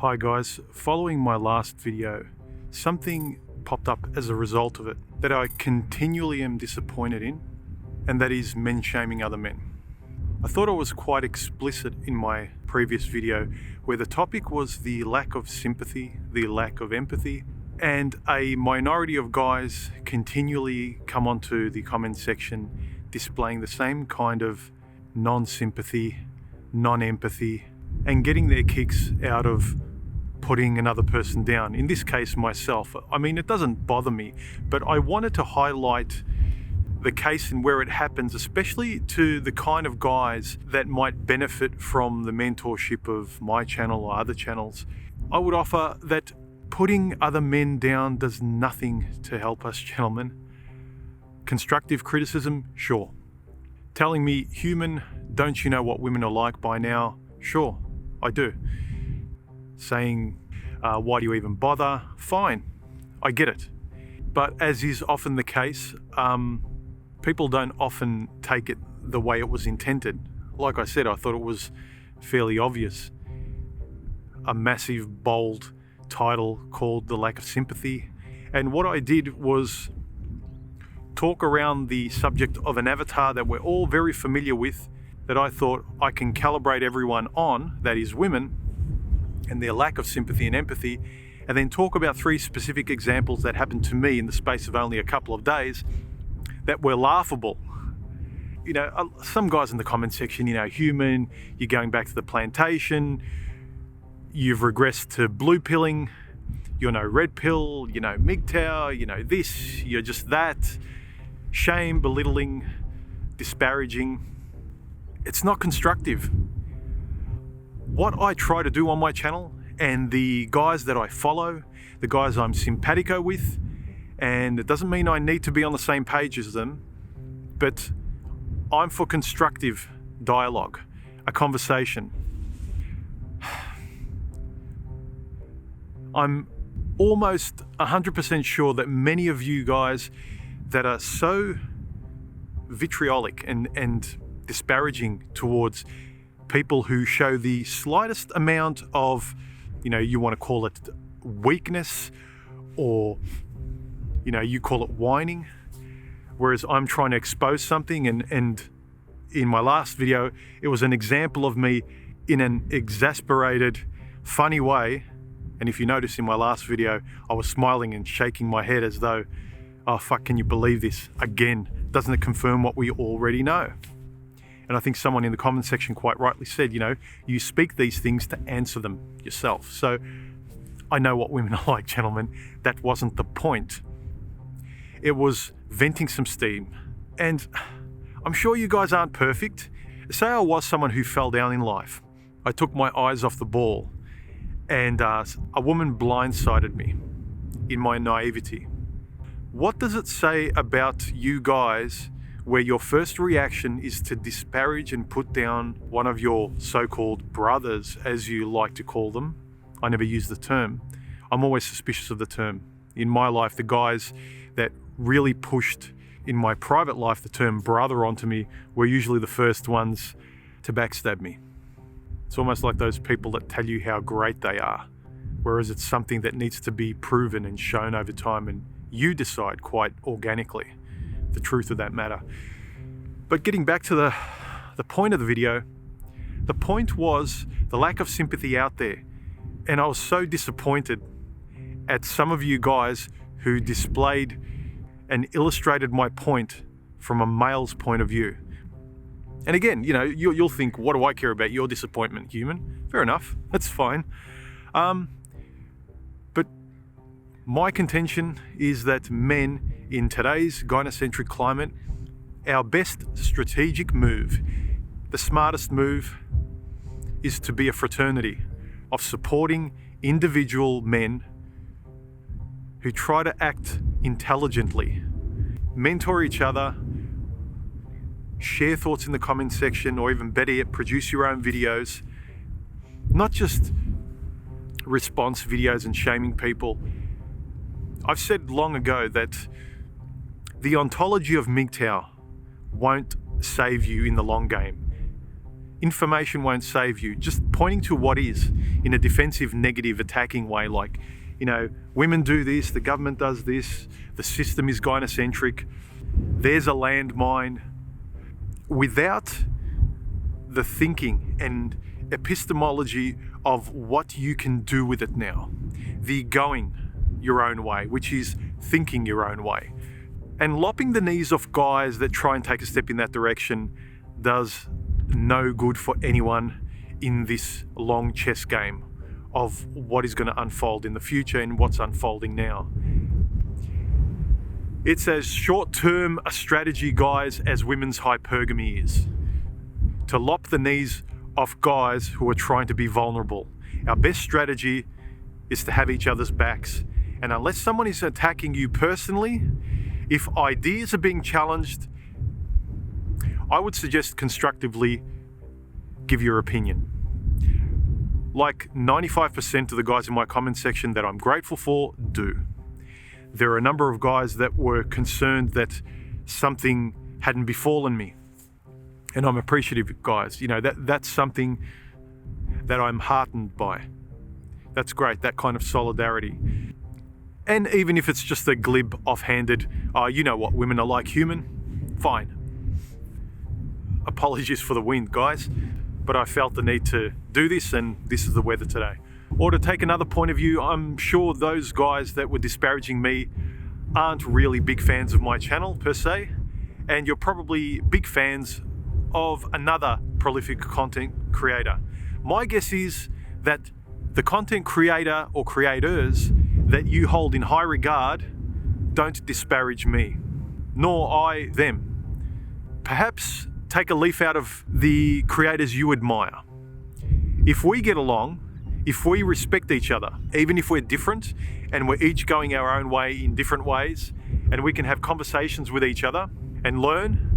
Hi guys, following my last video, something popped up as a result of it that I continually am disappointed in, and that is men shaming other men. I thought I was quite explicit in my previous video where the topic was the lack of sympathy, the lack of empathy, and a minority of guys continually come onto the comment section displaying the same kind of non-sympathy, non-empathy, and getting their kicks out of putting another person down, in this case myself. I mean, it doesn't bother me, but I wanted to highlight the case and where it happens, especially to the kind of guys that might benefit from the mentorship of my channel or other channels. I would offer that putting other men down does nothing to help us, gentlemen. Constructive criticism, sure. Telling me, human, don't you know what women are like by now? Sure, I do. Saying, why do you even bother? Fine, I get it. But as is often the case, people don't often take it the way it was intended. Like I said, I thought it was fairly obvious. A massive, bold title called The Lack of Sympathy. And what I did was talk around the subject of an avatar that we're all very familiar with, that I thought I can calibrate everyone on, that is women, and their lack of sympathy and empathy, and then talk about 3 specific examples that happened to me in the space of only a couple of days that were laughable. You know, some guys in the comment section, human, you're going back to the plantation, you've regressed to blue pilling, you're no red pill, MGTOW, this, you're just that, shame, belittling, disparaging. It's not constructive. What I try to do on my channel, and the guys that I follow, the guys I'm simpatico with, and it doesn't mean I need to be on the same page as them, but I'm for constructive dialogue, a conversation. I'm almost 100% sure that many of you guys that are so vitriolic and disparaging towards people who show the slightest amount of, you want to call it weakness, or, you call it whining, whereas I'm trying to expose something, and in my last video, it was an example of me in an exasperated, funny way. And if you notice in my last video, I was smiling and shaking my head as though, oh fuck, can you believe this? Again, doesn't it confirm what we already know? And I think someone in the comment section quite rightly said, you speak these things to answer them yourself. So I know what women are like, gentlemen. That wasn't the point. It was venting some steam. And I'm sure you guys aren't perfect. Say I was someone who fell down in life. I took my eyes off the ball, and a woman blindsided me in my naivety. What does it say about you guys where your first reaction is to disparage and put down one of your so-called brothers, as you like to call them? I never use the term. I'm always suspicious of the term. In my life, the guys that really pushed in my private life the term brother onto me were usually the first ones to backstab me. It's almost like those people that tell you how great they are, whereas it's something that needs to be proven and shown over time, and you decide quite organically the truth of that matter. But getting back to the point of the video, the point was the lack of sympathy out there. And I was so disappointed at some of you guys who displayed and illustrated my point from a male's point of view. And again, you'll think, what do I care about your disappointment, human? Fair enough, that's fine. But my contention is that men in today's gynocentric climate, our best strategic move, the smartest move, is to be a fraternity of supporting individual men who try to act intelligently, mentor each other, share thoughts in the comment section, or even better yet, produce your own videos, not just response videos and shaming people. I've said long ago that the ontology of MGTOW won't save you in the long game. Information won't save you. Just pointing to what is in a defensive, negative, attacking way, like, women do this, the government does this, the system is gynocentric, there's a landmine, without the thinking and epistemology of what you can do with it now. The going your own way, which is thinking your own way. And lopping the knees off guys that try and take a step in that direction does no good for anyone in this long chess game of what is going to unfold in the future and what's unfolding now. It's as short-term a strategy, guys, as women's hypergamy is. To lop the knees off guys who are trying to be vulnerable. Our best strategy is to have each other's backs. And unless someone is attacking you personally, if ideas are being challenged, I would suggest constructively give your opinion. Like 95% of the guys in my comment section that I'm grateful for do. There are a number of guys that were concerned that something hadn't befallen me. And I'm appreciative, guys. That's something that I'm heartened by. That's great, that kind of solidarity. And even if it's just a glib, offhanded, you know what women are like, human, fine. Apologies for the wind, guys, but I felt the need to do this, and this is the weather today. Or to take another point of view, I'm sure those guys that were disparaging me aren't really big fans of my channel per se, and you're probably big fans of another prolific content creator. My guess is that the content creator or creators that you hold in high regard don't disparage me, nor I them. Perhaps take a leaf out of the creators you admire. If we get along, if we respect each other, even if we're different and we're each going our own way in different ways, and we can have conversations with each other and learn,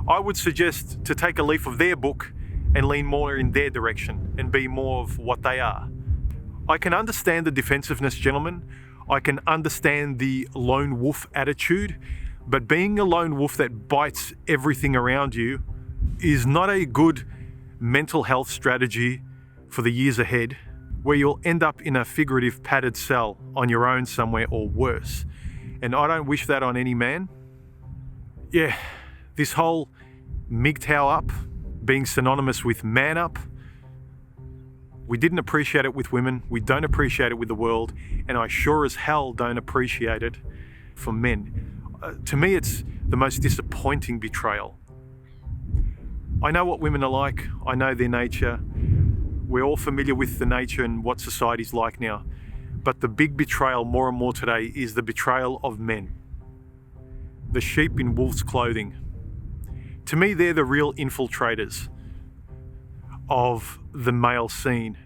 I would suggest to take a leaf of their book and lean more in their direction and be more of what they are. I can understand the defensiveness, gentlemen. I can understand the lone wolf attitude, but being a lone wolf that bites everything around you is not a good mental health strategy for the years ahead, where you'll end up in a figurative padded cell on your own somewhere or worse. And I don't wish that on any man. Yeah, this whole MGTOW up being synonymous with man up, we didn't appreciate it with women, we don't appreciate it with the world, and I sure as hell don't appreciate it for men. To me, it's the most disappointing betrayal. I know what women are like, I know their nature, we're all familiar with the nature and what society's like now, but the big betrayal more and more today is the betrayal of men. The sheep in wolf's clothing. To me, they're the real infiltrators of the male scene.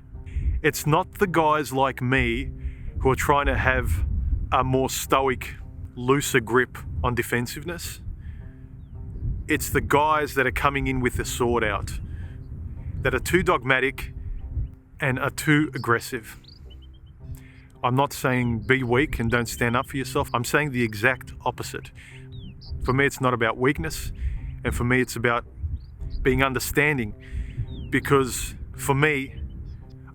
It's not the guys like me who are trying to have a more stoic, looser grip on defensiveness. It's the guys that are coming in with the sword out, that are too dogmatic and are too aggressive. I'm not saying be weak and don't stand up for yourself. I'm saying the exact opposite. For me, it's not about weakness, and for me, it's about being understanding. Because for me,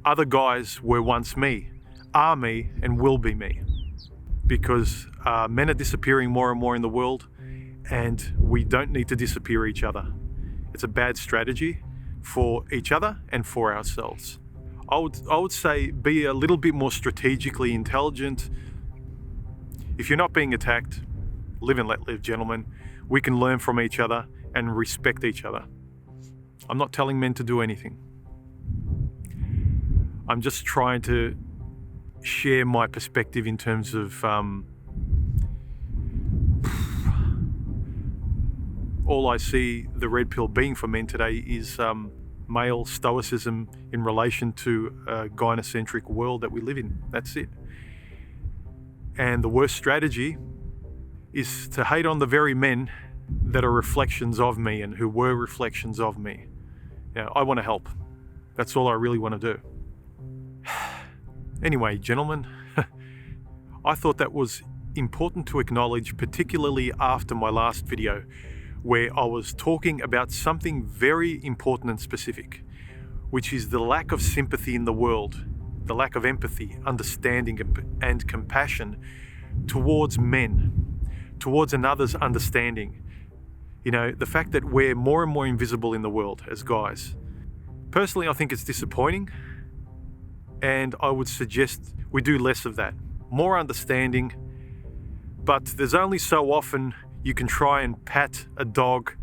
other guys were once me, are me, and will be me. Because men are disappearing more and more in the world, and we don't need to disappear each other. It's a bad strategy for each other and for ourselves. I would say be a little bit more strategically intelligent. If you're not being attacked, live and let live, gentlemen. We can learn from each other and respect each other. I'm not telling men to do anything. I'm just trying to share my perspective in terms of all I see the red pill being for men today is male stoicism in relation to a gynocentric world that we live in. That's it. And the worst strategy is to hate on the very men that are reflections of me and who were reflections of me. I want to help. That's all I really want to do. Anyway, gentlemen, I thought that was important to acknowledge, particularly after my last video, where I was talking about something very important and specific, which is the lack of sympathy in the world, the lack of empathy, understanding, and compassion towards men, towards another's understanding. You know, the fact that we're more and more invisible in the world as guys. Personally, I think it's disappointing, and I would suggest we do less of that. More understanding, but there's only so often you can try and pat a dog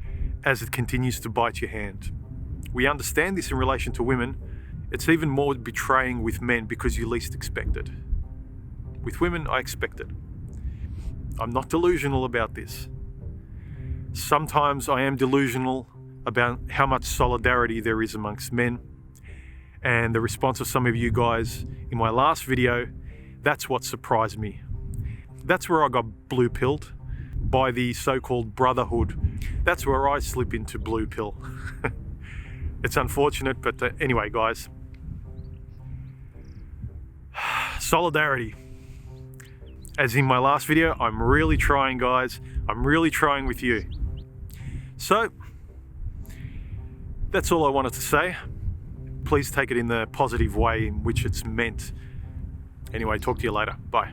as it continues to bite your hand. We understand this in relation to women. It's even more betraying with men because you least expect it. With women, I expect it. I'm not delusional about this. Sometimes I am delusional about how much solidarity there is amongst men, and the response of some of you guys in my last video, that's what surprised me. That's where I got blue pilled by the so-called brotherhood. That's where I slip into blue pill. It's unfortunate, but anyway, guys. Solidarity. As in my last video, I'm really trying, guys. I'm really trying with you. So, that's all I wanted to say. Please take it in the positive way in which it's meant. Anyway, talk to you later. Bye.